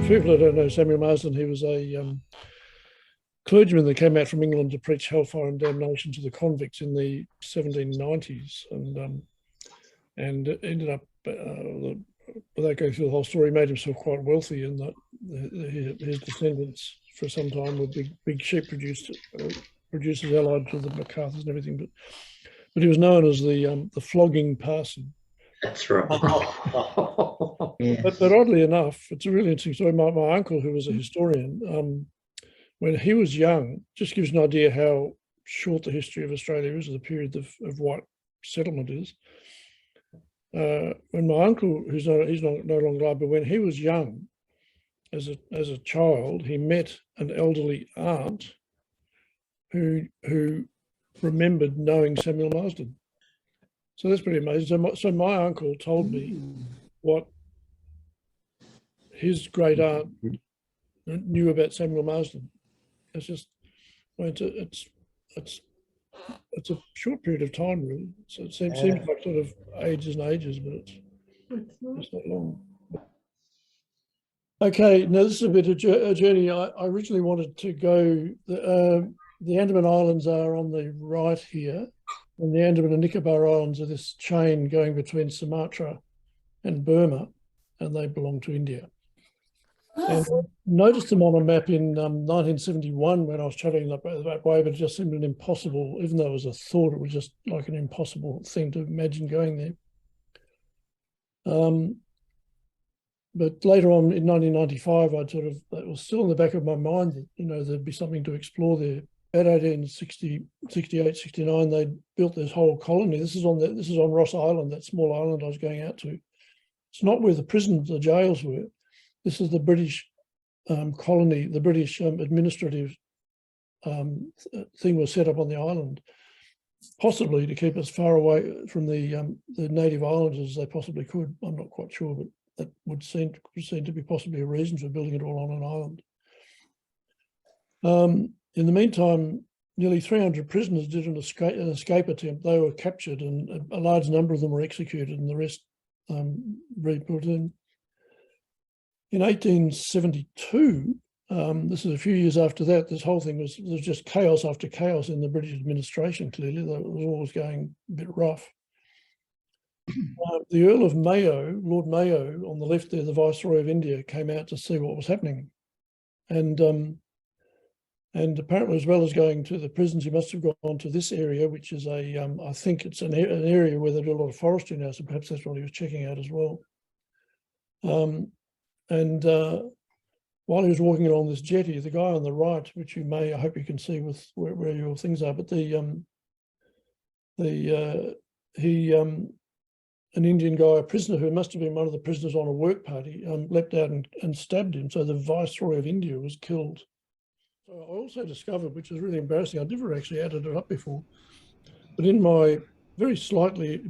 people that don't know Samuel Marsden, he was a clergyman that came out from England to preach hellfire and damnation to the convicts in the 1790s, and ended up, without going through the whole story, made himself quite wealthy, in that his descendants for some time were big sheep producers allied to the MacArthurs and everything. But he was known as the flogging parson. That's right. But oddly enough, it's a really interesting story. My uncle, who was a historian, when he was young, just gives an idea how short the history of Australia is, or the period of white settlement is. When my uncle, he's no longer alive, but when he was young, as a child, he met an elderly aunt who remembered knowing Samuel Marsden. So that's pretty amazing. So my uncle told me what his great aunt knew about Samuel Marsden. It's just, it's a short period of time, really. So it seems like sort of ages and ages, but it's not long. Okay, now this is a bit of a journey. I originally wanted to go, the Andaman Islands are on the right here, and the Andaman and Nicobar Islands are this chain going between Sumatra and Burma, and they belong to India. And I noticed them on a map in 1971 when I was travelling that way, but it just seemed an impossible, even though it was a thought, it was just like an impossible thing to imagine going there. But later on in 1995, it was still in the back of my mind that, there'd be something to explore there. About 1868, 69, they built this whole colony. This is on Ross Island, that small island I was going out to. It's not where the jails were. This is the British colony, the British administrative thing was set up on the island, possibly to keep as far away from the native islanders as they possibly could. I'm not quite sure, but that would seem to be possibly a reason for building it all on an island. In the meantime, nearly 300 prisoners did an escape attempt. They were captured, and a large number of them were executed, and the rest re-put in. In 1872, this is a few years after that, this whole thing was just chaos after chaos in the British administration, clearly. It was always going a bit rough. The Earl of Mayo, Lord Mayo, on the left there, the Viceroy of India, came out to see what was happening. And apparently, as well as going to the prisons, he must have gone to this area, which is I think it's an area where they do a lot of forestry now, so perhaps that's what he was checking out as well. While he was walking along this jetty, the guy on the right, which I hope you can see with where your things are, but an Indian guy, a prisoner who must have been one of the prisoners on a work party, leapt out and stabbed him. So the Viceroy of India was killed. So I also discovered, which is really embarrassing, I'd never actually added it up before, but in my very slightly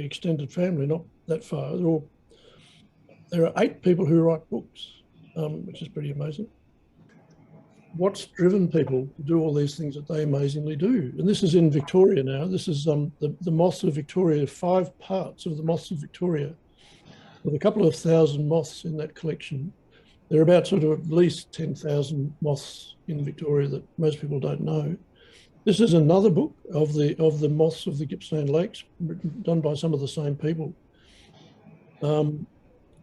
extended family, not that far, there are 8 people who write books, which is pretty amazing. What's driven people to do all these things that they amazingly do? And this is in Victoria now. This is the Moths of Victoria, 5 parts of the Moths of Victoria, with a couple of thousand moths in that collection. There are about sort of at least 10,000 moths in Victoria that most people don't know. This is another book of the moths of the Gippsland Lakes, done by some of the same people.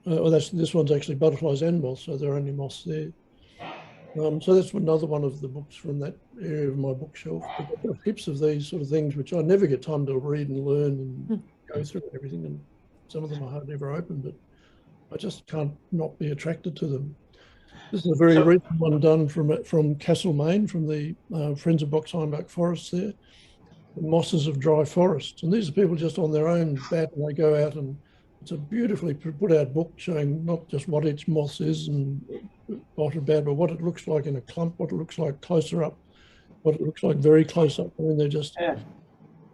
This one's actually butterflies and moths, so there are only moths there. So that's another one of the books from that area of my bookshelf. I've got heaps of these sort of things which I never get time to read and learn and go through everything, and some of them I hardly ever open, but I just can't not be attracted to them. This is a very recent one done from Castlemaine, from the Friends of Boxheinbach Forests there, the mosses of dry forest. And these are people just on their own bat, and they go out, and it's a beautifully put out book showing not just what each moss is and what about, but what it looks like in a clump, what it looks like closer up, what it looks like very close up. I mean, they're just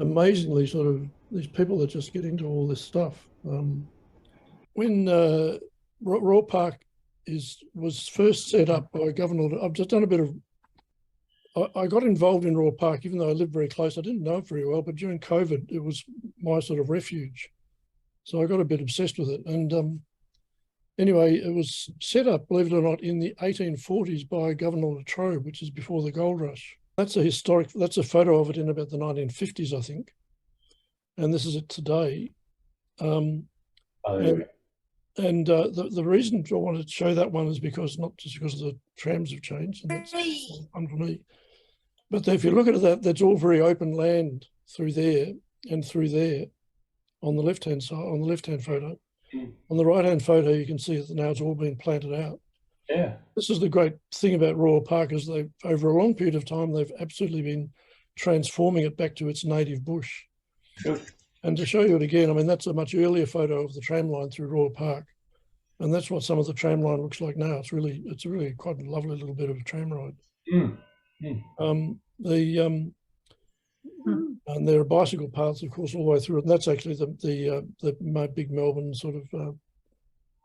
amazingly sort of, these people that just get into all this stuff. When Royal Park was first set up by Governor, I've just done a bit of, I got involved in Royal Park, even though I lived very close. I didn't know it very well, but during COVID, it was my sort of refuge. So I got a bit obsessed with it. And Anyway, it was set up, believe it or not, in the 1840s by Governor Latrobe, which is before the gold rush. That's a photo of it in about the 1950s, I think. And this is it today. The reason I wanted to show that one is because, not just because the trams have changed, and that's fun for me, but if you look at that, that's all very open land through there and through there on the left-hand side, on the left-hand photo. On the right-hand photo, you can see that now it's all been planted out. Yeah. This is the great thing about Royal Park, is they, over a long period of time, they've absolutely been transforming it back to its native bush. Sure. And to show you it again, I mean, that's a much earlier photo of the tram line through Royal Park. And that's what some of the tram line looks like now. It's really quite a lovely little bit of a tram ride. And there are bicycle paths, of course, all the way through it. And that's actually the big Melbourne sort of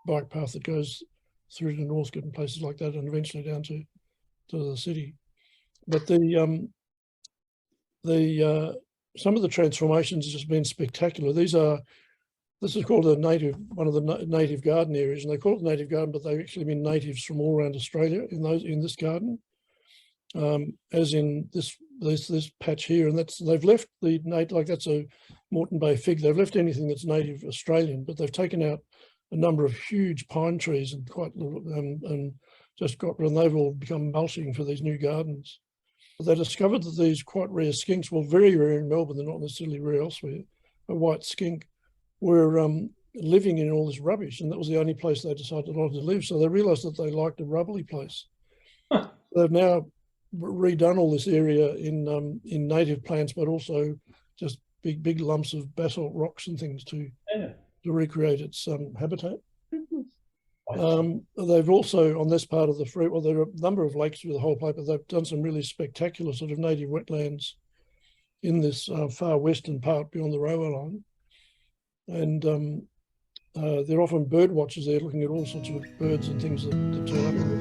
bike path that goes through to Northcote and places like that, and eventually down to the city. But some of the transformations have just been spectacular. This is called one of the native garden areas, and they call it native garden, but they've actually been natives from all around Australia in this garden, as in this patch here. And they've left the native, like that's a Moreton Bay fig. They've left anything that's native Australian, but they've taken out a number of huge pine trees and quite little, and they've all become mulching for these new gardens. They discovered that these quite rare skinks, well, very rare in Melbourne, they're not necessarily rare elsewhere, a white skink, were living in all this rubbish, and that was the only place they decided not to live. So they realised that they liked a rubbly place. They've now redone all this area in native plants, but also just big lumps of basalt rocks and things to recreate its habitat. They've also, on this part of the fruit, well, there are a number of lakes through the whole place, but they've done some really spectacular sort of native wetlands in this far western part beyond the railway line. And they're often bird watchers there, looking at all sorts of birds and things that turn up.